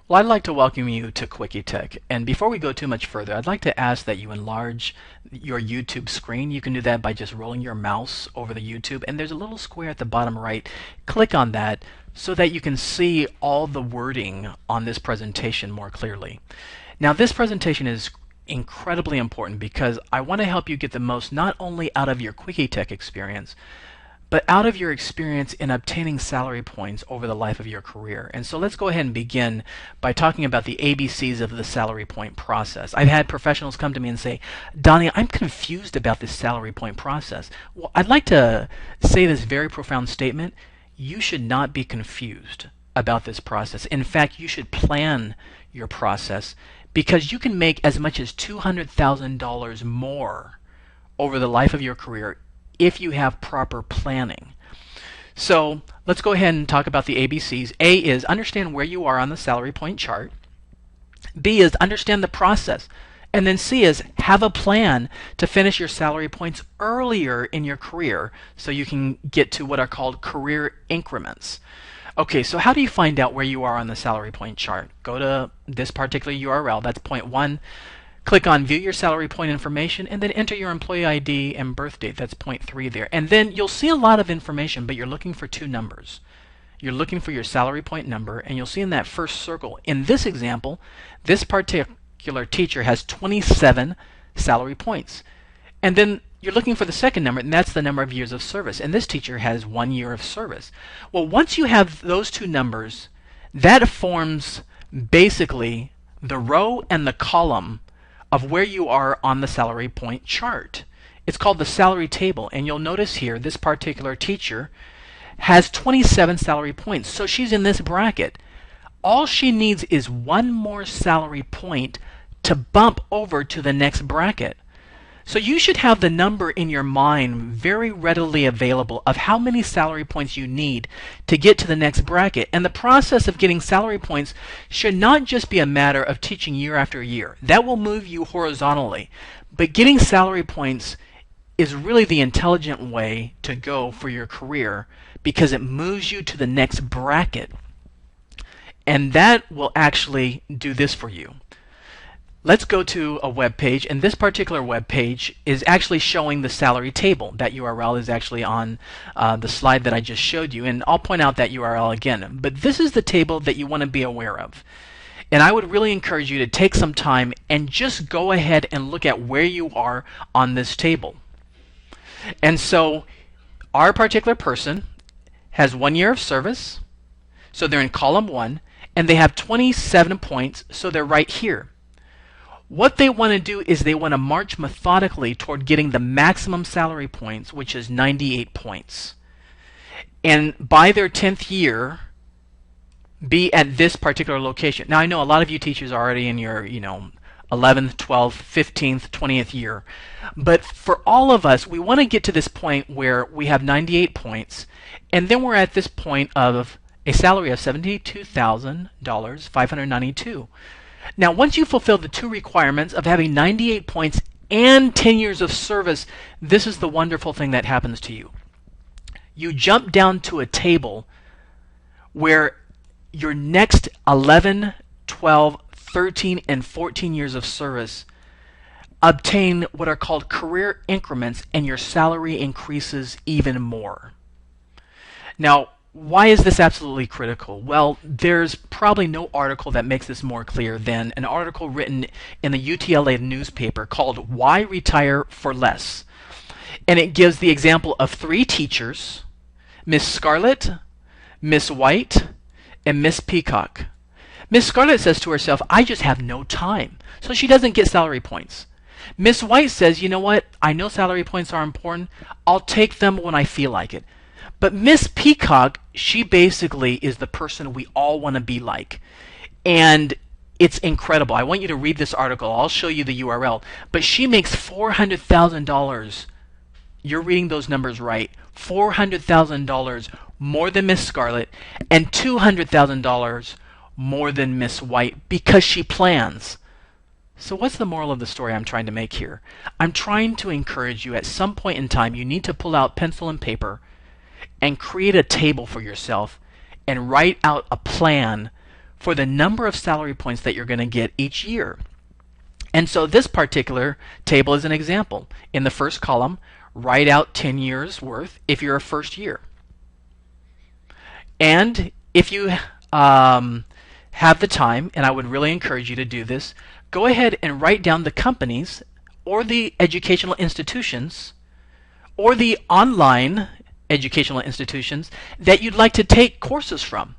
Well, I'd like to welcome you to Quikitech. And before we go too much further, I'd like to ask that you enlarge your YouTube screen. You can do that by just rolling your mouse over the YouTube, and there's a little square at the bottom right. Click on that so that you can see all the wording on this presentation more clearly. Now, this presentation is incredibly important because I want to help you get the most not only out of your Quikitech experience, but out of your experience in obtaining salary points over the life of your career. And so let's go ahead and begin by talking about the ABCs of the salary point process. I've had professionals come to me and say, Donnie, I'm confused about this salary point process. Well, I'd like to say this very profound statement. You should not be confused about this process. In fact, you should plan your process because you can make as much as $200,000 more over the life of your career if you have proper planning. So let's go ahead and talk about the ABCs. A is understand where you are on the salary point chart. B is understand the process. And then C is have a plan to finish your salary points earlier in your career so you can get to what are called career increments. Okay, so how do you find out where you are on the salary point chart? Go to this particular URL, that's point 1. Click on View Your Salary Point Information, and then enter your employee ID and birth date. That's point 3 there. And then you'll see a lot of information, but you're looking for 2 numbers. You're looking for your salary point number, and you'll see in that first circle. In this example, this particular teacher has 27 salary points. And then you're looking for the second number, and that's the number of years of service. And this teacher has 1 year of service. Well, once you have those 2 numbers, that forms basically the row and the column of where you are on the salary point chart. It's called the salary table, and you'll notice here this particular teacher has 27 salary points, so she's in this bracket. All she needs is 1 more salary point to bump over to the next bracket. So you should have the number in your mind very readily available of how many salary points you need to get to the next bracket. And the process of getting salary points should not just be a matter of teaching year after year. That will move you horizontally. But getting salary points is really the intelligent way to go for your career because it moves you to the next bracket. And that will actually do this for you. Let's go to a web page, and this particular web page is actually showing the salary table. That URL is actually on the slide that I just showed you, and I'll point out that URL again. But this is the table that you want to be aware of. And I would really encourage you to take some time and just go ahead and look at where you are on this table. And so our particular person has 1 year of service, so they're in column 1, and they have 27 points, so they're right here. What they want to do is they want to march methodically toward getting the maximum salary points, which is 98 points. And by their 10th year, be at this particular location. Now, I know a lot of you teachers are already in your, 11th, 12th, 15th, 20th year. But for all of us, we want to get to this point where we have 98 points, and then we're at this point of a salary of $72,592. Now, once you fulfill the 2 requirements of having 98 points and 10 years of service, this is the wonderful thing that happens to you. You jump down to a table where your next 11, 12, 13, and 14 years of service obtain what are called career increments, and your salary increases even more. Now, why is this absolutely critical? Well, there's probably no article that makes this more clear than an article written in the UTLA newspaper called Why Retire for Less? And it gives the example of 3 teachers, Miss Scarlett, Miss White, and Miss Peacock. Miss Scarlett says to herself, I just have no time. So she doesn't get salary points. Miss White says, you know what? I know salary points are important. I'll take them when I feel like it. But Miss Peacock, she basically is the person we all want to be like. And it's incredible. I want you to read this article. I'll show you the URL. But she makes $400,000. You're reading those numbers right. $400,000 more than Miss Scarlett and $200,000 more than Miss White because she plans. So what's the moral of the story I'm trying to make here? I'm trying to encourage you at some point in time you need to pull out pencil and paper and create a table for yourself and write out a plan for the number of salary points that you're going to get each year. And so this particular table is an example. In the first column, write out 10 years worth if you're a first year. And if you have the time, and I would really encourage you to do this, go ahead and write down the companies or the educational institutions or the online educational institutions that you'd like to take courses from.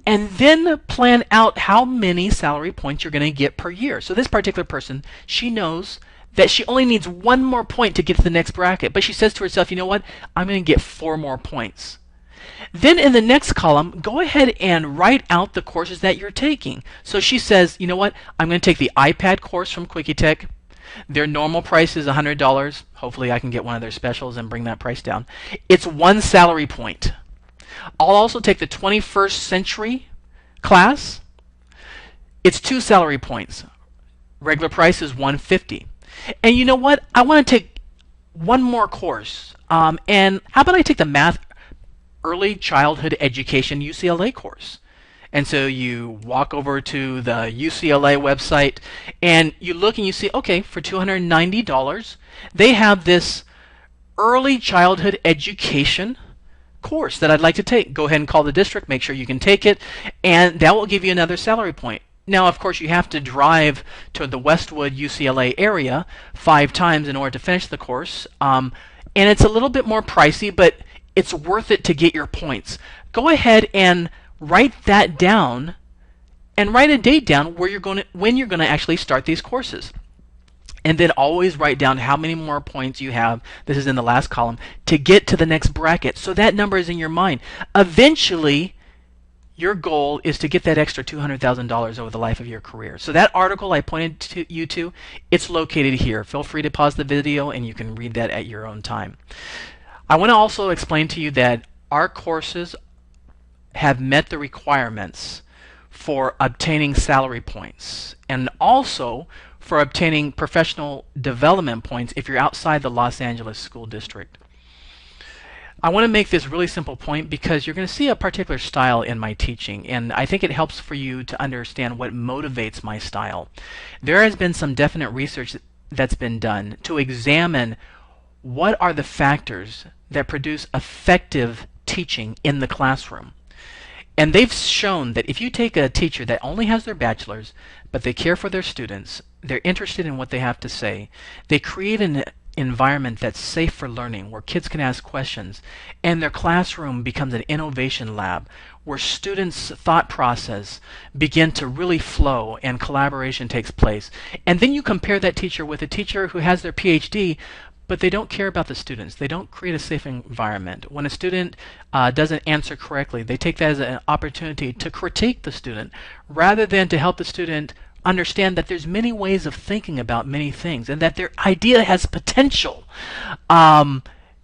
And then plan out how many salary points you're going to get per year. So this particular person, she knows that she only needs one more point to get to the next bracket. But she says to herself, you know what? I'm going to get 4 more points. Then in the next column, go ahead and write out the courses that you're taking. So she says, you know what? I'm going to take the iPad course from Quikitech. Their normal price is $100. Hopefully I can get one of their specials and bring that price down. It's 1 salary point. I'll also take the 21st century class. It's 2 salary points. Regular price is $150. And you know what? I want to take one more course. And how about I take the Math Early Childhood Education UCLA course? And so you walk over to the UCLA website and you look and you see, okay, for $290, they have this early childhood education course that I'd like to take. Go ahead and call the district, make sure you can take it, and that will give you another salary point. Now, of course, you have to drive to the Westwood UCLA area 5 times in order to finish the course, and it's a little bit more pricey, but it's worth it to get your points. Go ahead and write that down, and write a date down where when you're going to actually start these courses. And then always write down how many more points you have, this is in the last column, to get to the next bracket. So that number is in your mind. Eventually, your goal is to get that extra $200,000 over the life of your career. So that article I pointed you to, it's located here. Feel free to pause the video and you can read that at your own time. I want to also explain to you that our courses have met the requirements for obtaining salary points and also for obtaining professional development points if you're outside the Los Angeles school district. I want to make this really simple point because you're going to see a particular style in my teaching, and I think it helps for you to understand what motivates my style. There has been some definite research that's been done to examine what are the factors that produce effective teaching in the classroom. And they've shown that if you take a teacher that only has their bachelor's, but they care for their students, they're interested in what they have to say, they create an environment that's safe for learning, where kids can ask questions, and their classroom becomes an innovation lab, where students' thought process begin to really flow and collaboration takes place. And then you compare that teacher with a teacher who has their PhD, but they don't care about the students. They don't create a safe environment. When a student doesn't answer correctly, they take that as an opportunity to critique the student rather than to help the student understand that there's many ways of thinking about many things and that their idea has potential. When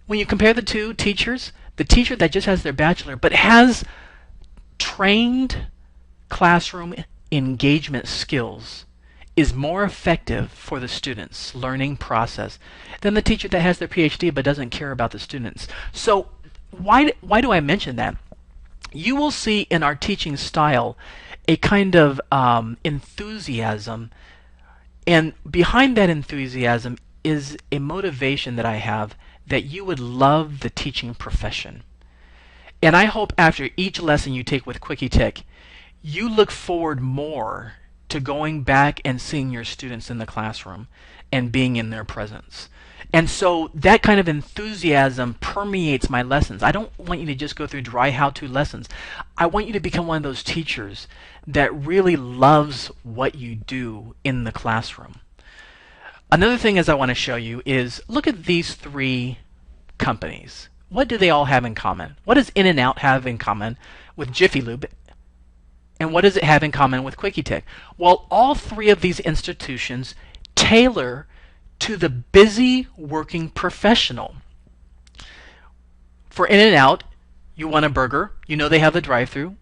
you compare the two teachers, the teacher that just has their bachelor but has trained classroom engagement skills is more effective for the students' learning process than the teacher that has their PhD but doesn't care about the students. So why do I mention that? You will see in our teaching style a kind of enthusiasm, and behind that enthusiasm is a motivation that I have that you would love the teaching profession. And I hope after each lesson you take with Quikitech, you look forward more to going back and seeing your students in the classroom and being in their presence. And so that kind of enthusiasm permeates my lessons. I don't want you to just go through dry how-to lessons. I want you to become one of those teachers that really loves what you do in the classroom. Another thing as I want to show you is look at these 3 companies. What do they all have in common? What does In-N-Out have in common with Jiffy Lube? And what does it have in common with Quikitech? Well, all 3 of these institutions tailor to the busy working professional. For In-N-Out, you want a burger. You know they have the drive-thru.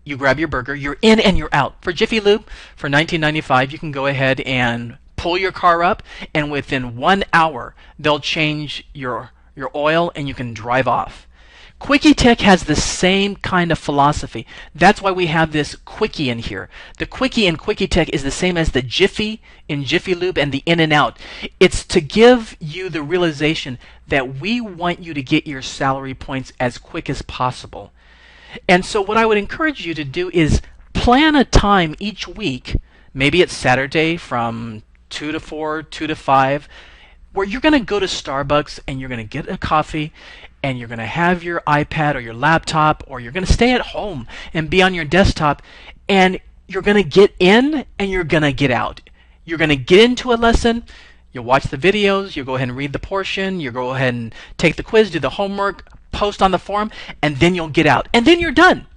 You grab your burger. You're in and you're out. For Jiffy Lube, for $19.95, you can go ahead and pull your car up, and within 1 hour, they'll change your oil and you can drive off. Quikitech has the same kind of philosophy. That's why we have this Quickie in here. The Quickie in Quikitech is the same as the Jiffy in Jiffy Lube and the In and Out. It's to give you the realization that we want you to get your salary points as quick as possible. And so what I would encourage you to do is plan a time each week. Maybe it's Saturday from 2 to 4, 2 to 5, where you're going to go to Starbucks and you're going to get a coffee and you're going to have your iPad or your laptop, or you're going to stay at home and be on your desktop, and you're going to get in and you're going to get out. You're going to get into a lesson, you'll watch the videos, you'll go ahead and read the portion, you'll go ahead and take the quiz, do the homework, post on the forum, and then you'll get out. And then you're done.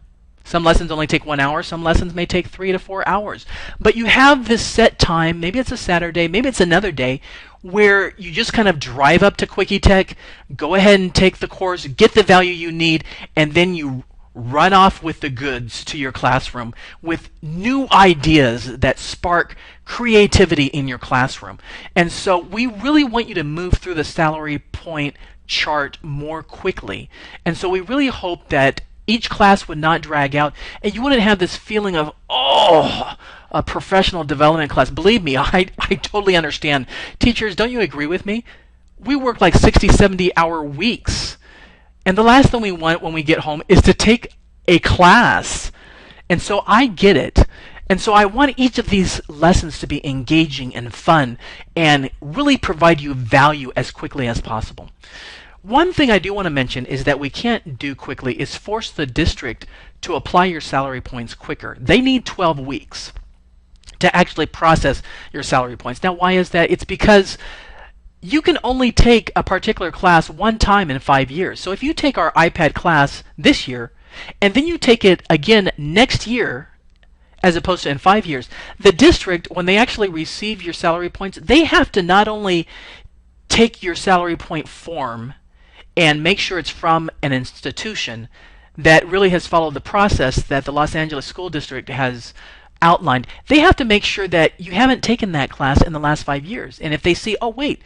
Some lessons only take 1 hour, some lessons may take 3 to 4 hours. But you have this set time, maybe it's a Saturday, maybe it's another day, where you just kind of drive up to Quikitech, go ahead and take the course, get the value you need, and then you run off with the goods to your classroom with new ideas that spark creativity in your classroom. And so we really want you to move through the salary point chart more quickly. And so we really hope that each class would not drag out, and you wouldn't have this feeling of, oh, a professional development class. Believe me, I totally understand. Teachers, don't you agree with me? We work like 60, 70-hour weeks. And the last thing we want when we get home is to take a class. And so I get it. And so I want each of these lessons to be engaging and fun and really provide you value as quickly as possible. One thing I do want to mention is that we can't do quickly is force the district to apply your salary points quicker. They need 12 weeks to actually process your salary points. Now, why is that? It's because you can only take a particular class one time in 5 years. So if you take our iPad class this year, and then you take it again next year, as opposed to in 5 years, the district, when they actually receive your salary points, they have to not only take your salary point form and make sure it's from an institution that really has followed the process that the Los Angeles School District has outlined. They have to make sure that you haven't taken that class in the last 5 years. And if they see, oh wait,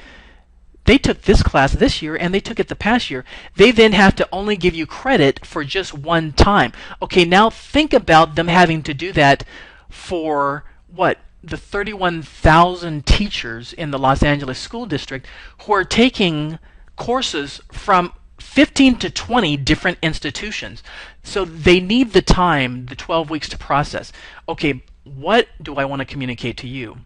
they took this class this year and they took it the past year, they then have to only give you credit for just one time. Okay, now think about them having to do that for what? The 31,000 teachers in the Los Angeles School District who are taking courses from 15 to 20 different institutions. So they need the time, the 12 weeks to process. Okay, what do I want to communicate to you?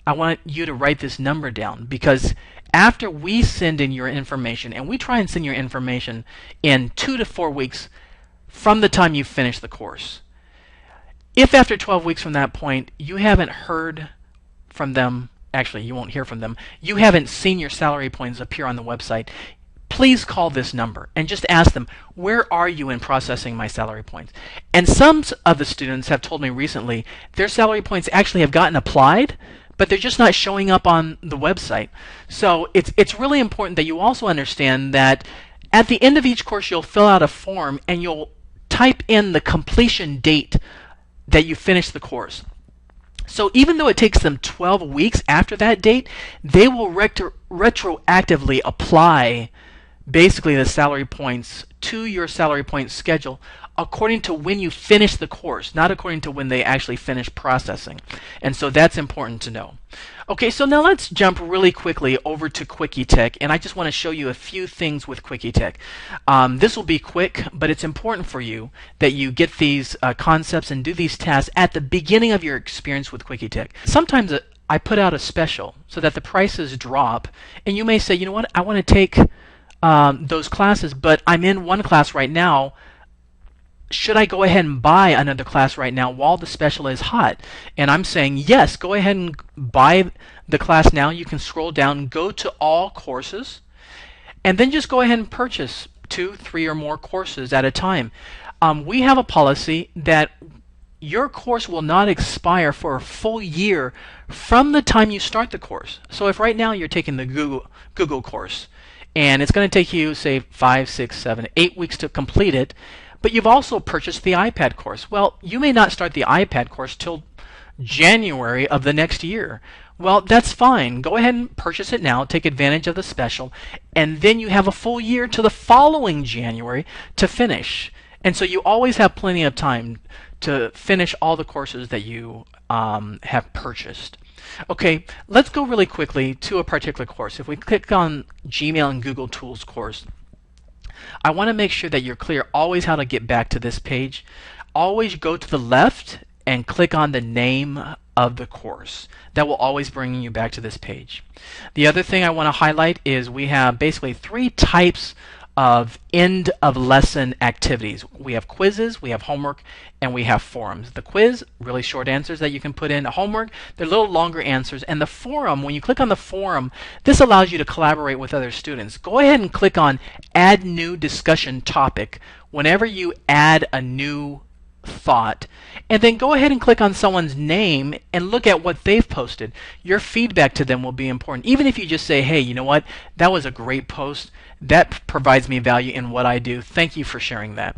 I want you to write this number down, because after we send in your information, and we try and send your information in 2 to 4 weeks from the time you finish the course. If after 12 weeks from that point you haven't heard from them, actually you won't hear from them, you haven't seen your salary points appear on the website, please call this number and just ask them, where are you in processing my salary points? And some of the students have told me recently their salary points actually have gotten applied, but they're just not showing up on the website. So it's really important that you also understand that at the end of each course you'll fill out a form and you'll type in the completion date that you finished the course. So even though it takes them 12 weeks after that date, they will retroactively apply basically the salary points to your salary point schedule according to when you finish the course, not according to when they actually finish processing. And so that's important to know. Okay, so now let's jump really quickly over to Quikitech, and I just want to show you a few things with Quikitech. This will be quick, but it's important for you that you get these concepts and do these tasks at the beginning of your experience with Quikitech. Sometimes I put out a special so that the prices drop, and you may say, you know what, I want to take those classes, but I'm in one class right now. Should I go ahead and buy another class right now while the special is hot? And I'm saying, yes, go ahead and buy the class now. You can scroll down, go to all courses, and then just go ahead and purchase 2, 3, or more courses at a time. We have a policy that your course will not expire for a full year from the time you start the course. So if right now you're taking the Google course, and it's going to take you, say, 5, 6, 7, 8 weeks to complete it, but you've also purchased the iPad course. Well, you may not start the iPad course till January of the next year. Well, that's fine. Go ahead and purchase it now, take advantage of the special, and then you have a full year to the following January to finish. And so you always have plenty of time to finish all the courses that you have purchased. Okay, let's go really quickly to a particular course. If we click on Gmail and Google Tools course, I want to make sure that you're clear always how to get back to this page. Always go to the left and click on the name of the course. That will always bring you back to this page. The other thing I want to highlight is we have basically 3 types of end of lesson activities. We have quizzes, we have homework, and we have forums. The quiz, really short answers that you can put in. Homework, they're a little longer answers. And the forum, when you click on the forum, this allows you to collaborate with other students. Go ahead and click on Add New Discussion Topic whenever you add a new thought, and then go ahead and click on someone's name and look at what they've posted. Your feedback to them will be important. Even if you just say, hey, you know what, that was a great post, that provides me value in what I do, thank you for sharing that.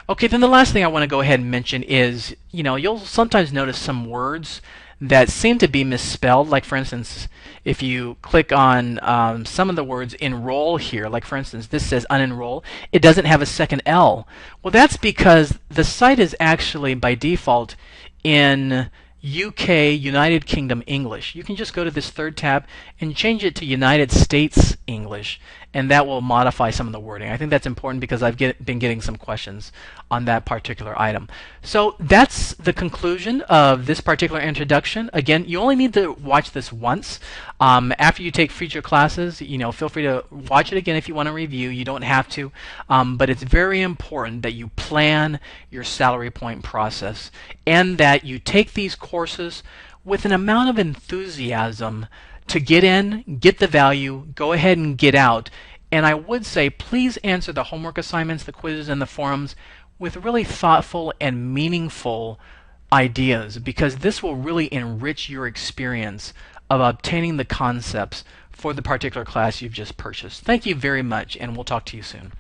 Okay, then the last thing I want to go ahead and mention is, you'll sometimes notice some words that seem to be misspelled. Like, for instance, if you click on some of the words enroll here, like for instance, this says unenroll, it doesn't have a second L. Well, that's because the site is actually by default in UK, United Kingdom English. You can just go to this third tab and change it to United States English, and that will modify some of the wording. I think that's important because I've been getting some questions on that particular item. So that's the conclusion of this particular introduction. Again, you only need to watch this once. After you take future classes, feel free to watch it again if you want to review. You don't have to, but it's very important that you plan your salary point process and that you take these courses with an amount of enthusiasm to get in, get the value, go ahead and get out. And I would say please answer the homework assignments, the quizzes, and the forums with really thoughtful and meaningful ideas, because this will really enrich your experience of obtaining the concepts for the particular class you've just purchased. Thank you very much, and we'll talk to you soon.